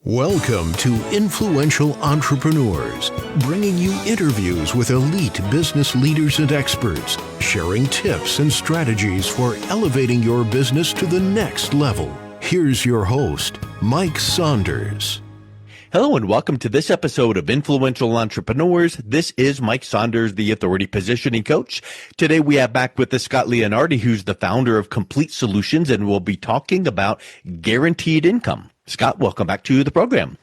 Welcome to Influential Entrepreneurs, bringing you interviews with elite business leaders and experts, sharing tips and strategies for elevating your business to the next level. Here's your host, Mike Saunders. Hello and welcome to this episode of Influential Entrepreneurs. This is Mike Saunders, the Authority Positioning Coach. Today we have back with us Scott Leonardi, who's the founder of Complete Solutions, and we'll be talking about guaranteed income. Scott, welcome back to the program.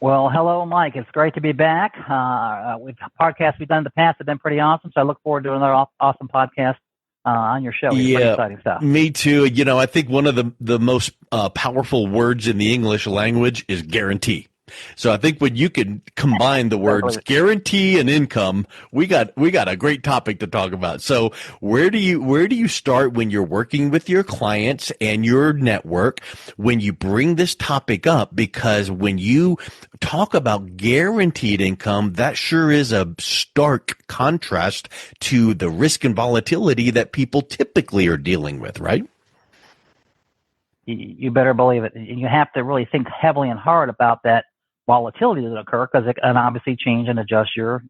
Well, hello, Mike. It's great to be back. Podcasts we've done in the past have been pretty awesome, so I look forward to another awesome podcast on your show. It's pretty exciting stuff. Me too. You know, I think one of the most powerful words in the English language is guarantee. So I think when you can combine the words guarantee and income, we got a great topic to talk about. So where do you start when you're working with your clients and your network when you bring this topic up? Because when you talk about guaranteed income, that sure is a stark contrast to the risk and volatility that people typically are dealing with, right? You better believe it. You have to really think heavily and hard about that volatility that occur, because it can obviously change and adjust your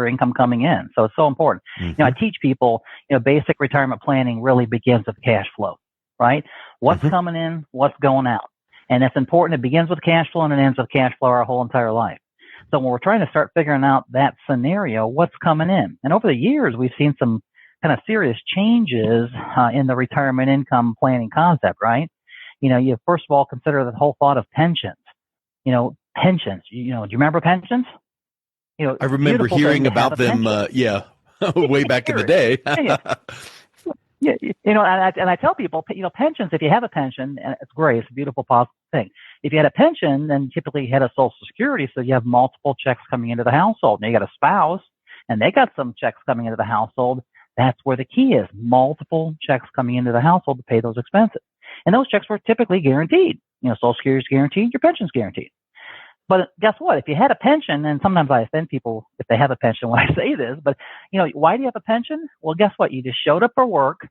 income coming in. So it's so important. Mm-hmm. You know, I teach people, basic retirement planning really begins with cash flow, right? What's coming in, what's going out. And it's important. It begins with cash flow and it ends with cash flow our whole entire life. So when we're trying to start figuring out that scenario, what's coming in? And over the years, we've seen some kind of serious changes in the retirement income planning concept, right? You first of all consider the whole thought of pensions. Pensions. Do you remember pensions? I remember hearing about them. Way back in the day. And I tell people, pensions. If you have a pension, and it's great, it's a beautiful, positive thing. If you had a pension, then typically you had a Social Security, so you have multiple checks coming into the household. Now you got a spouse, and they got some checks coming into the household. That's where the key is: multiple checks coming into the household to pay those expenses. And those checks were typically guaranteed. Social Security is guaranteed, your pension's guaranteed. But guess what? If you had a pension, and sometimes I offend people if they have a pension when I say this, but why do you have a pension? Well, guess what? You just showed up for work.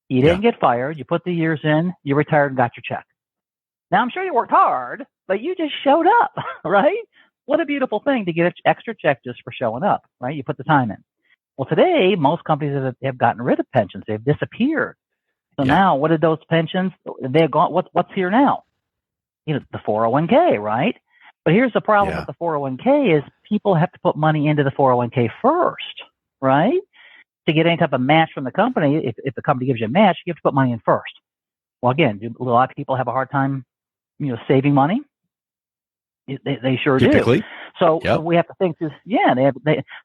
You didn't get fired. You put the years in. You retired and got your check. Now, I'm sure you worked hard, but you just showed up, right? What a beautiful thing to get an extra check just for showing up, right? You put the time in. Well, today, most companies have gotten rid of pensions. They've disappeared. So now, what are those pensions? They're gone. What's here now? The 401k, right? But here's the problem with the 401k is people have to put money into the 401k first, right? To get any type of match from the company, if the company gives you a match, you have to put money in first. Well, again, do a lot of people have a hard time, saving money? They sure Typically. do. So we have to think this.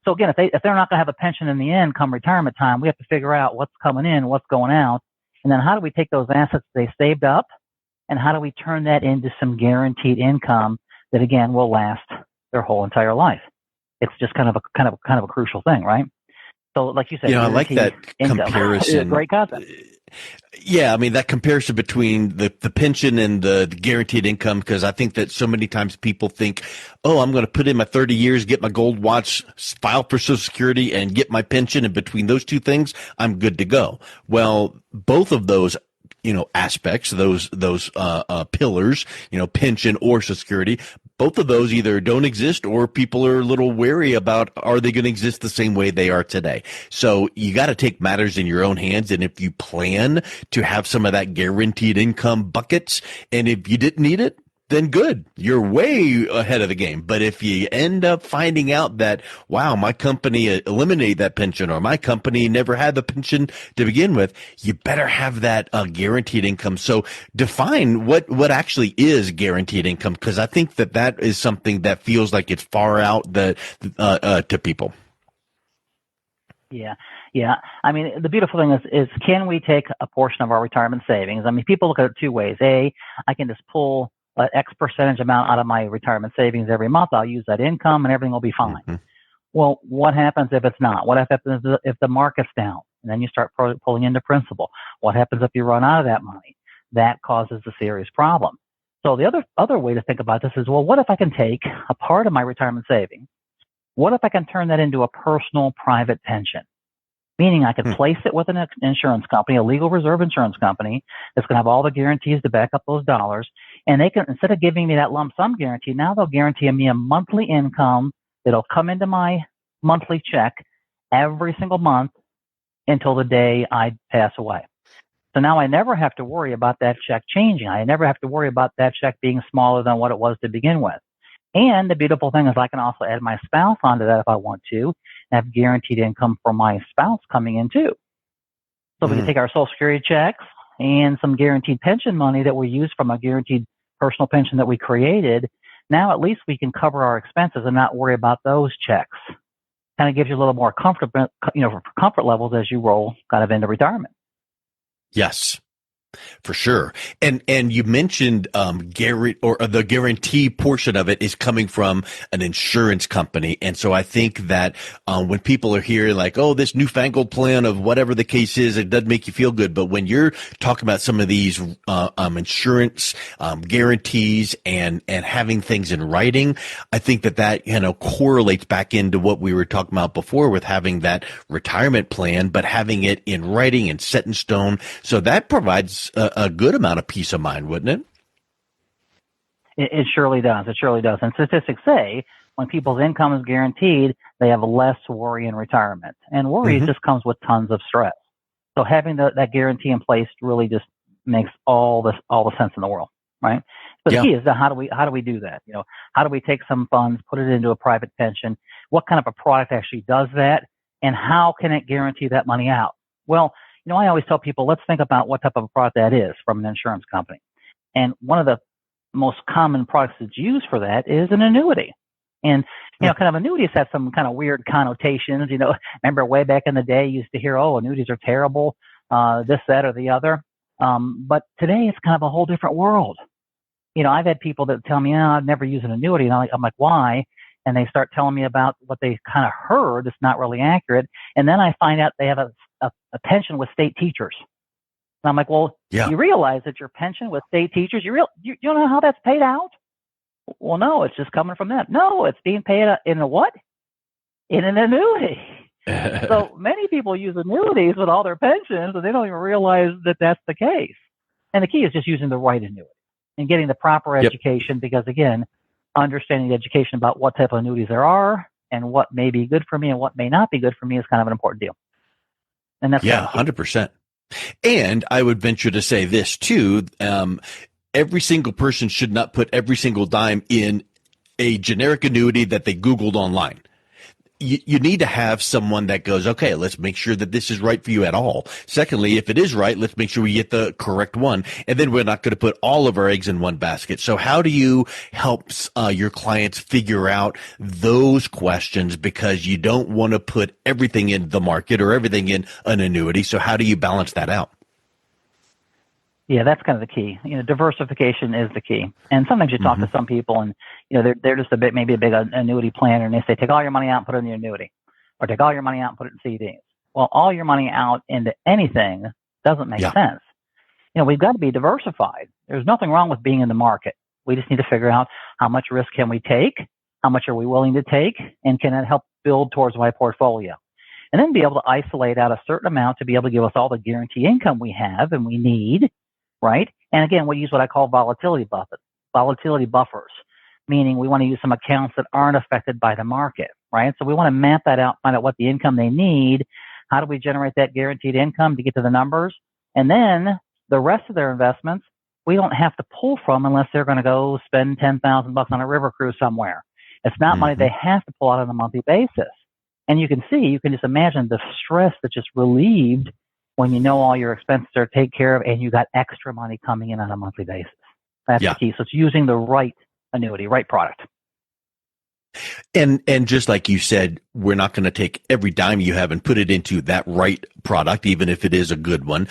So again, if they're not going to have a pension in the end come retirement time, we have to figure out what's coming in, what's going out, and then how do we take those assets they saved up, and how do we turn that into some guaranteed income that again will last their whole entire life? It's just kind of a crucial thing, right? So, like you said, I like that comparison. It's a great concept. Yeah, I mean that comparison between the pension and the guaranteed income, because I think that so many times people think, oh, I'm going to put in my 30 years, get my gold watch, file for Social Security, and get my pension, and between those two things, I'm good to go. Well, both of those aspects, those pillars, pension or Social Security, both of those either don't exist or people are a little wary about, are they going to exist the same way they are today? So you got to take matters in your own hands. And if you plan to have some of that guaranteed income buckets, and if you didn't need it, then good. You're way ahead of the game. But if you end up finding out that, wow, my company eliminated that pension, or my company never had the pension to begin with, you better have that guaranteed income. So define what actually is guaranteed income, because I think that is something that feels like it's far out to people. Yeah. I mean, the beautiful thing is can we take a portion of our retirement savings? I mean, people look at it two ways. I can just pull X percentage amount out of my retirement savings every month. I'll use that income and everything will be fine. Mm-hmm. Well, what happens if it's not? What happens if the market's down and then you start pulling into principal? What happens if you run out of that money? That causes a serious problem. So the other way to think about this is, well, what if I can take a part of my retirement savings? What if I can turn that into a personal private pension? Meaning I could place it with an insurance company, a legal reserve insurance company that's going to have all the guarantees to back up those dollars. And they can, instead of giving me that lump sum guarantee, now they'll guarantee me a monthly income that'll come into my monthly check every single month until the day I pass away. So now I never have to worry about that check changing. I never have to worry about that check being smaller than what it was to begin with. And the beautiful thing is I can also add my spouse onto that if I want to, and have guaranteed income for my spouse coming in too. So we can take our Social Security checks and some guaranteed pension money that we use from a guaranteed personal pension that we created. Now at least we can cover our expenses and not worry about those checks. Kind of gives you a little more comfort, comfort levels as you roll kind of into retirement. Yes, for sure. And you mentioned the guarantee portion of it is coming from an insurance company. And so I think that when people are hearing like, oh, this newfangled plan of whatever the case is, it doesn't make you feel good. But when you're talking about some of these insurance guarantees and having things in writing, I think that correlates back into what we were talking about before with having that retirement plan, but having it in writing and set in stone. So that provides a good amount of peace of mind, wouldn't it? It surely does. It surely does. And statistics say when people's income is guaranteed, they have less worry in retirement. And worry just comes with tons of stress. So having that guarantee in place really just makes all the sense in the world, right? But the key is how do we do that? How do we take some funds, put it into a private pension? What kind of a product actually does that? And how can it guarantee that money out? Well, I always tell people, let's think about what type of a product that is from an insurance company. And one of the most common products that's used for that is an annuity. And, kind of annuities have some kind of weird connotations. Remember way back in the day, you used to hear, oh, annuities are terrible, this, that, or the other. But today it's kind of a whole different world. I've had people that tell me, I've never used an annuity. And I'm like, why? And they start telling me about what they kind of heard. It's not really accurate. And then I find out they have a pension with state teachers. And I'm like, well, you realize that your pension with state teachers, you know how that's paid out? Well, no, it's just coming from that. No, it's being paid in a what? In an annuity. So many people use annuities with all their pensions, and they don't even realize that that's the case. And the key is just using the right annuity and getting the proper education, because again, understanding the education about what type of annuities there are and what may be good for me and what may not be good for me is kind of an important deal. And that's 100%. And I would venture to say this too. Every single person should not put every single dime in a generic annuity that they Googled online. You need to have someone that goes, okay, let's make sure that this is right for you at all. Secondly, if it is right, let's make sure we get the correct one. And then we're not going to put all of our eggs in one basket. So how do you help your clients figure out those questions? Because you don't want to put everything in the market or everything in an annuity. So how do you balance that out? Yeah, that's kind of the key. Diversification is the key. And sometimes you talk to some people and, they're just maybe a big annuity planner, and they say, take all your money out and put it in the annuity, or take all your money out and put it in CDs. Well, all your money out into anything doesn't make sense. We've got to be diversified. There's nothing wrong with being in the market. We just need to figure out how much risk can we take, how much are we willing to take, and can it help build towards my portfolio? And then be able to isolate out a certain amount to be able to give us all the guarantee income we have and we need. Right? And again, we use what I call volatility buffers, meaning we want to use some accounts that aren't affected by the market, right? So we want to map that out, find out what the income they need. How do we generate that guaranteed income to get to the numbers? And then the rest of their investments, we don't have to pull from unless they're going to go spend $10,000 on a river cruise somewhere. It's not money they have to pull out on a monthly basis. And you can just imagine the stress that's just relieved when you know all your expenses are taken care of and you got extra money coming in on a monthly basis. That's the key. So it's using the right annuity, right product. And just like you said, we're not going to take every dime you have and put it into that right product, even if it is a good one.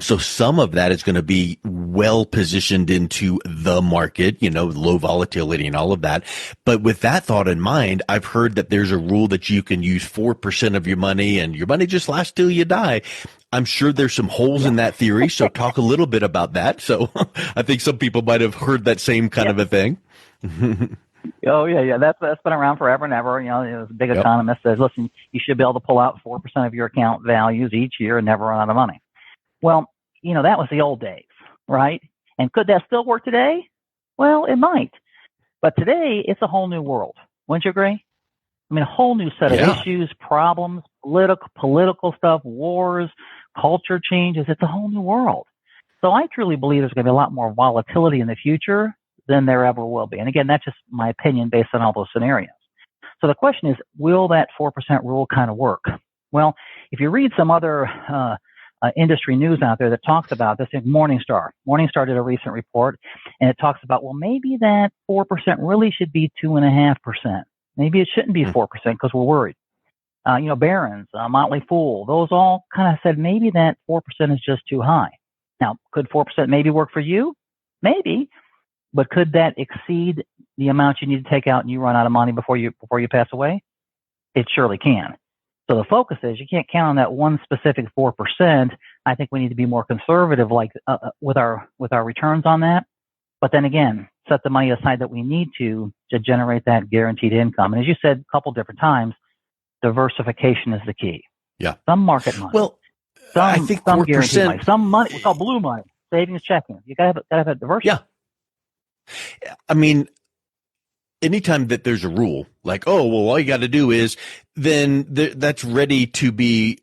So some of that is going to be well positioned into the market, low volatility and all of that. But with that thought in mind, I've heard that there's a rule that you can use 4% of your money and your money just lasts till you die. I'm sure there's some holes in that theory. So talk a little bit about that. So I think some people might have heard that same kind of a thing. Oh yeah. That's been around forever and ever. The big economist says, listen, you should be able to pull out 4% of your account values each year and never run out of money. Well, that was the old days, right? And could that still work today? Well, it might. But today, it's a whole new world. Wouldn't you agree? I mean, a whole new set of issues, problems, political stuff, wars, culture changes. It's a whole new world. So I truly believe there's going to be a lot more volatility in the future than there ever will be. And again, that's just my opinion based on all those scenarios. So the question is, will that 4% rule kind of work? Well, if you read some other industry news out there that talks about this, Morningstar did a recent report, and it talks about, well, maybe that 4% really should be 2.5%. Maybe it shouldn't be 4% because we're worried. Barron's, Motley Fool, those all kind of said maybe that 4% is just too high. Now, could 4% maybe work for you? Maybe, but could that exceed the amount you need to take out and you run out of money before you pass away? It surely can. So the focus is you can't count on that one specific 4%. I think we need to be more conservative, like with our returns on that. But then again, set the money aside that we need to generate that guaranteed income. And as you said a couple different times, diversification is the key. Yeah. Some market money. Well, I think some 4%. Guaranteed money. Some money, we call blue money, savings checking. You gotta have a diversity. Yeah. I mean, anytime that there's a rule, like, oh, well, all you got to do is, then that's ready to be,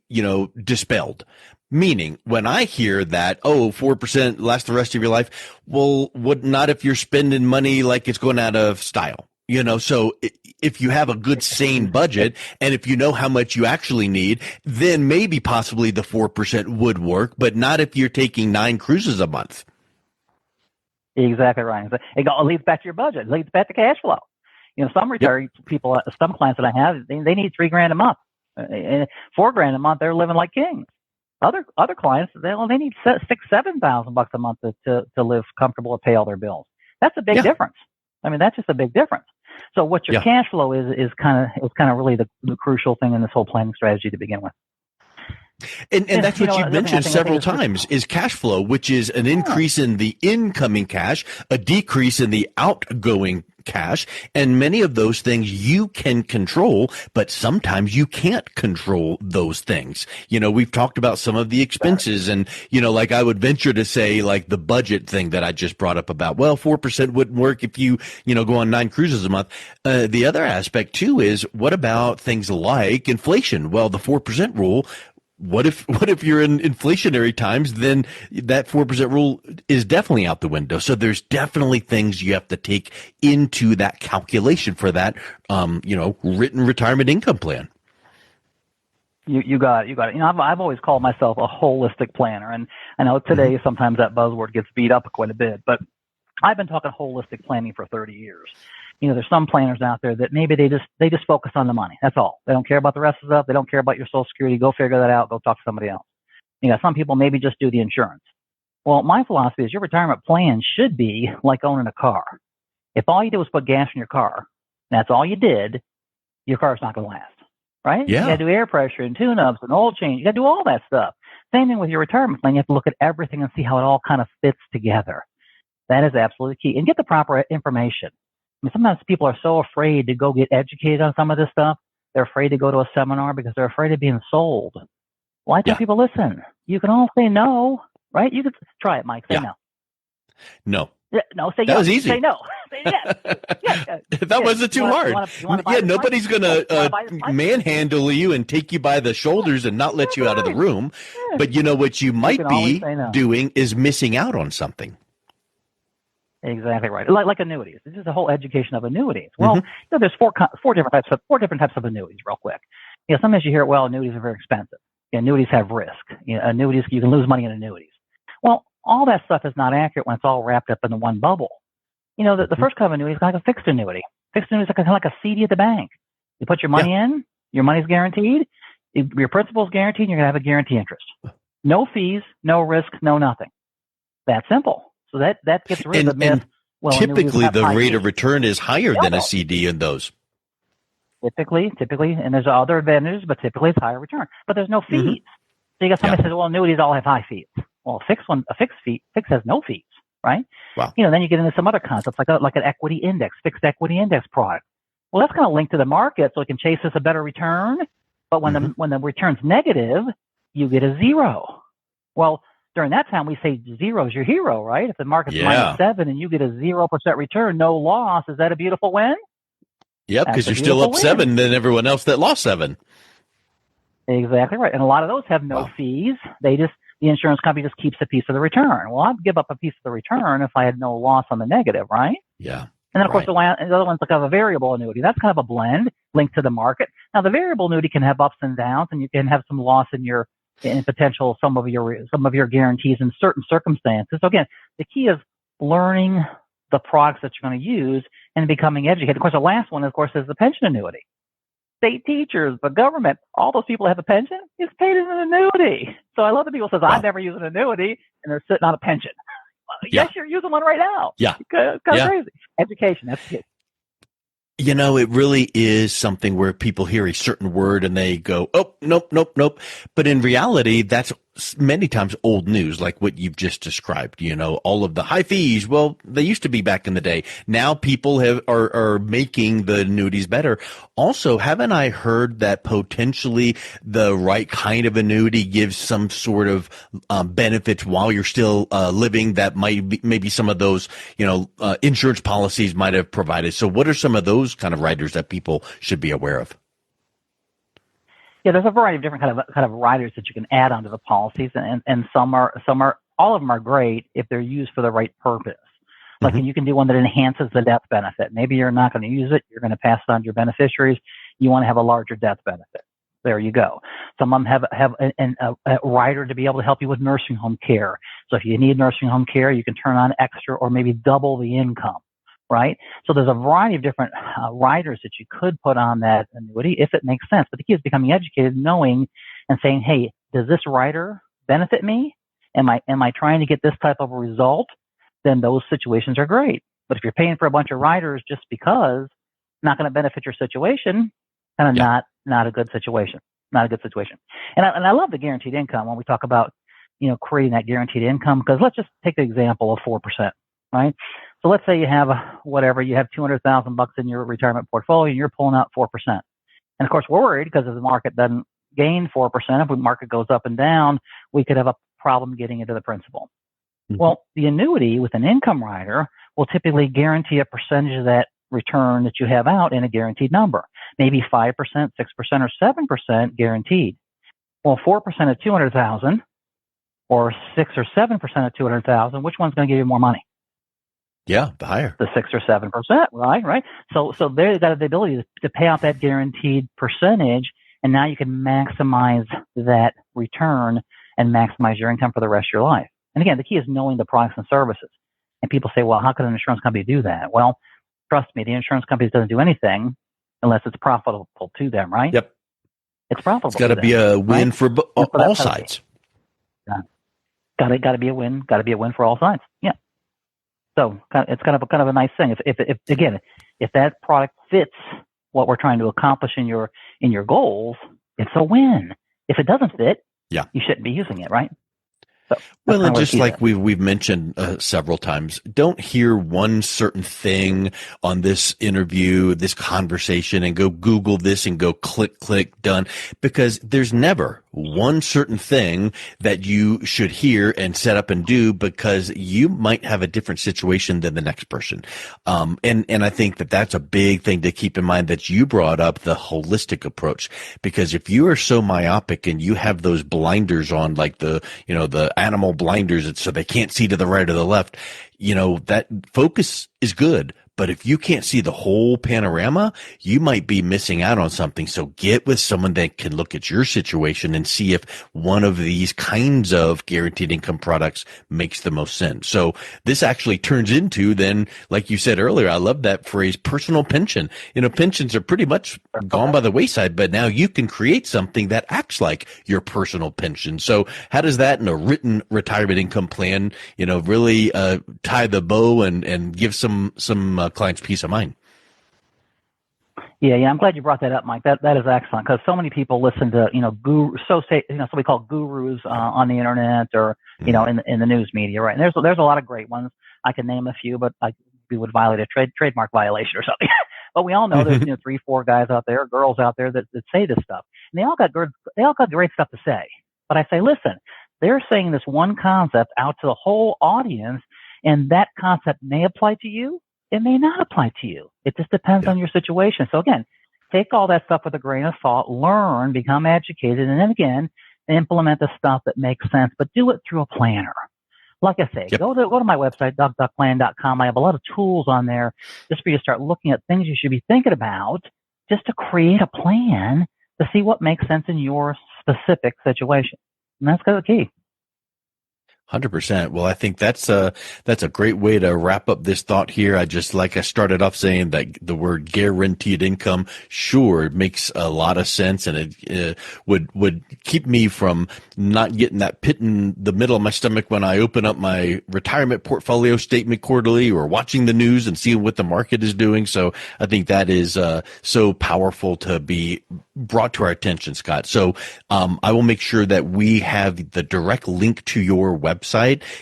dispelled. Meaning, when I hear that, 4% lasts the rest of your life, well, not if you're spending money like it's going out of style? So if you have a good, sane budget, and if you know how much you actually need, then maybe possibly the 4% would work, but not if you're taking 9 cruises a month. Exactly right. It leads back to your budget. It leads back to cash flow. Some retiree people, some clients that I have, they need $3,000 a month, $4,000 a month. They're living like kings. Other clients, they need $6,000-7,000 a month to live comfortable and pay all their bills. That's a big difference. I mean, that's just a big difference. So what your cash flow is kind of really the crucial thing in this whole planning strategy to begin with. And that's what you've mentioned several times is cash flow, which is an increase in the incoming cash, a decrease in the outgoing cash. And many of those things you can control, but sometimes you can't control those things. We've talked about some of the expenses and, like I would venture to say, like the budget thing that I just brought up about, well, 4% wouldn't work if you, go on 9 cruises a month. The other aspect too is what about things like inflation? Well, the 4% rule, what if you're in inflationary times, then that 4% rule is definitely out the window. So there's definitely things you have to take into that calculation for that, written retirement income plan. You got it. I've always called myself a holistic planner, and I know today sometimes that buzzword gets beat up quite a bit, but I've been talking holistic planning for 30 years. There's some planners out there that maybe they just focus on the money. That's all. They don't care about the rest of the stuff. They don't care about your Social Security. Go figure that out. Go talk to somebody else. Some people maybe just do the insurance. Well, my philosophy is your retirement plan should be like owning a car. If all you did was put gas in your car, and that's all you did, your car's not going to last, right? Yeah. You got to do air pressure and tune-ups and oil change. You got to do all that stuff. Same thing with your retirement plan. You have to look at everything and see how it all kind of fits together. That is absolutely key. And get the proper information. Sometimes people are so afraid to go get educated on some of this stuff. They're afraid to go to a seminar because they're afraid of being sold. Well, I tell people, listen, you can all say no, right? You could try it, Mike. Say no. No. No, say yes. That was easy. Say no. Say yes. Yes. That wasn't too hard. Nobody's going to manhandle you and take you by the shoulders and not let you out of the room. Yeah. But what you might be doing is missing out on something. Exactly right. Like annuities. This is the whole education of annuities. Well, there's four different types of annuities. Real quick, sometimes you hear, well, annuities are very expensive. Annuities have risk. Annuities, you can lose money in annuities. Well, all that stuff is not accurate when it's all wrapped up in the one bubble. The first kind of annuity is like a fixed annuity. Fixed annuity is kind of like a CD at the bank. You put your money in, your money's guaranteed, your principal is guaranteed, and you're going to have a guaranteed interest. No fees, no risk, no nothing. That's simple. So that gets rid of the myth. Well, typically, the rate of return is higher than a CD in those. Typically, and there's other advantages, but typically it's higher return. But there's no fees. So you got somebody says, well, annuities all have high fees. Well, a fixed has no fees, right? Wow. Then you get into some other concepts like an equity index, fixed equity index product. Well, that's kind of linked to the market, so it can chase us a better return. But when the return's negative, you get a zero. Well, during that time, we say zero is your hero, right? If the market's Yeah. -7 and you get a 0% return, no loss, is that a beautiful win? Yep, That's because a you're still beautiful up win. 7 than everyone else that lost 7. Exactly right. And a lot of those have no Wow. fees. The insurance company just keeps a piece of the return. Well, I'd give up a piece of the return if I had no loss on the negative, right? Yeah. And then, of course, Right. the other one's like a variable annuity. That's kind of a blend linked to the market. Now, the variable annuity can have ups and downs, and you can have some loss in potential some of your guarantees in certain circumstances. So again, the key is learning the products that you're going to use and becoming educated. Of course, the last one, of course, is the pension annuity. State teachers, the government, all those people that have a pension is paid as an annuity. So I love that people says, Wow. I've never used an annuity, and they're sitting on a pension. Yeah. Yes, you're using one right now. Yeah. It's kind of crazy. Education, that's it. You know, it really is something where people hear a certain word and they go, oh, nope, nope, nope. But in reality, that's many times old news, like what you've just described. You know, all of the high fees. Well, they used to be back in the day. Now people are making the annuities better. Also, haven't I heard that potentially the right kind of annuity gives some sort of benefits while you're still living that might be, maybe some of those, insurance policies might have provided. So what are some of those kind of riders that people should be aware of? Yeah, there's a variety of different kind of riders that you can add onto the policies, and some are all of them are great if they're used for the right purpose. Like you can do one that enhances the death benefit. Maybe you're not going to use it. You're going to pass it on to your beneficiaries. You want to have a larger death benefit. There you go. Some of them have a rider to be able to help you with nursing home care. So if you need nursing home care, you can turn on extra or maybe double the income, right? So there's a variety of different riders that you could put on that annuity if it makes sense. But the key is becoming educated, knowing and saying, hey, does this rider benefit me? Am I trying to get this type of result? Then those situations are great. But if you're paying for a bunch of riders just because, not going to benefit your situation, kind of not a good situation. Not a good situation. And I love the guaranteed income when we talk about, creating that guaranteed income, because let's just take the example of 4%, right? So let's say you have you have $200,000 in your retirement portfolio and you're pulling out 4%. And of course we're worried because if the market doesn't gain 4%, if the market goes up and down, we could have a problem getting into the principal. Mm-hmm. Well, the annuity with an income rider will typically guarantee a percentage of that return that you have out in a guaranteed number, maybe 5%, 6%, or 7% guaranteed. Well, 4% of 200,000 or 6 or 7% of 200,000, which one's going to give you more money? Yeah, the higher. The 6 or 7%, right? So they've got the ability to pay out that guaranteed percentage, and now you can maximize that return and maximize your income for the rest of your life. And again, the key is knowing the products and services. And people say, well, how can an insurance company do that? Well, trust me, the insurance company doesn't do anything unless it's profitable to them, right? Yep. It's profitable. It's got to be a win, right? For all sides. Yeah. Got to be a win. Got to be a win for all sides. Yeah. So it's kind of a nice thing. If that product fits what we're trying to accomplish in your goals, it's a win. If it doesn't fit, you shouldn't be using it, right? So well, and just like we've mentioned several times, don't hear one certain thing on this interview, this conversation, and go Google this and go click, done, because there's never one certain thing that you should hear and set up and do, because you might have a different situation than the next person. And I think that that's a big thing to keep in mind, that you brought up the holistic approach, because if you are so myopic and you have those blinders on, like the animal blinders, so they can't see to the right or the left, that focus is good. But if you can't see the whole panorama, you might be missing out on something. So get with someone that can look at your situation and see if one of these kinds of guaranteed income products makes the most sense. So this actually turns into, then, like you said earlier, I love that phrase, personal pension. Pensions are pretty much gone by the wayside, but now you can create something that acts like your personal pension. So how does that in a written retirement income plan, really tie the bow and give some clients peace of mind? Yeah, I'm glad you brought that up, Mike. That is excellent, because so many people listen to so we call gurus on the internet or in the news media, right? And there's a lot of great ones. I can name a few, but we would violate a trademark violation or something. But we all know there's 3-4 guys out there, girls out there that say this stuff, and they all got great stuff to say. But I say, listen, They're saying this one concept out to the whole audience, and that concept may apply to you. It may not apply to you. It just depends on your situation. So again, take all that stuff with a grain of salt, learn, become educated, and then again, implement the stuff that makes sense, but do it through a planner. Like I say, go to my website, duckduckplan.com. I have a lot of tools on there just for you to start looking at things you should be thinking about just to create a plan to see what makes sense in your specific situation. And that's the key. 100%. Well, I think that's a great way to wrap up this thought here. I started off saying that the word guaranteed income, sure, it makes a lot of sense, and it would keep me from not getting that pit in the middle of my stomach when I open up my retirement portfolio statement quarterly or watching the news and seeing what the market is doing. So I think that is so powerful to be brought to our attention, Scott. So I will make sure that we have the direct link to your website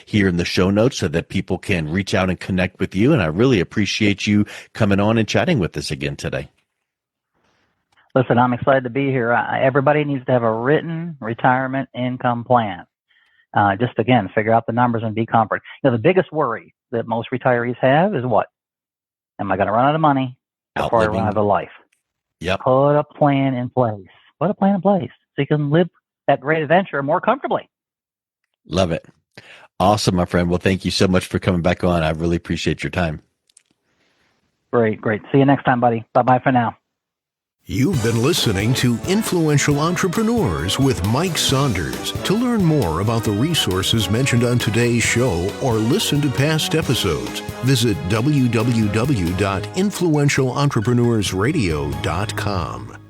here in the show notes so that people can reach out and connect with you. And I really appreciate you coming on and chatting with us again today. Listen, I'm excited to be here. Everybody needs to have a written retirement income plan. Just again, figure out the numbers and be confident. The biggest worry that most retirees have is what? Am I going to run out of money before I run out of life? Yep. Put a plan in place. Put a plan in place so you can live that great adventure more comfortably. Love it. Awesome, my friend. Well, thank you so much for coming back on. I really appreciate your time. Great. See you next time, buddy. Bye-bye for now. You've been listening to Influential Entrepreneurs with Mike Saunders. To learn more about the resources mentioned on today's show or listen to past episodes, visit www.influentialentrepreneursradio.com.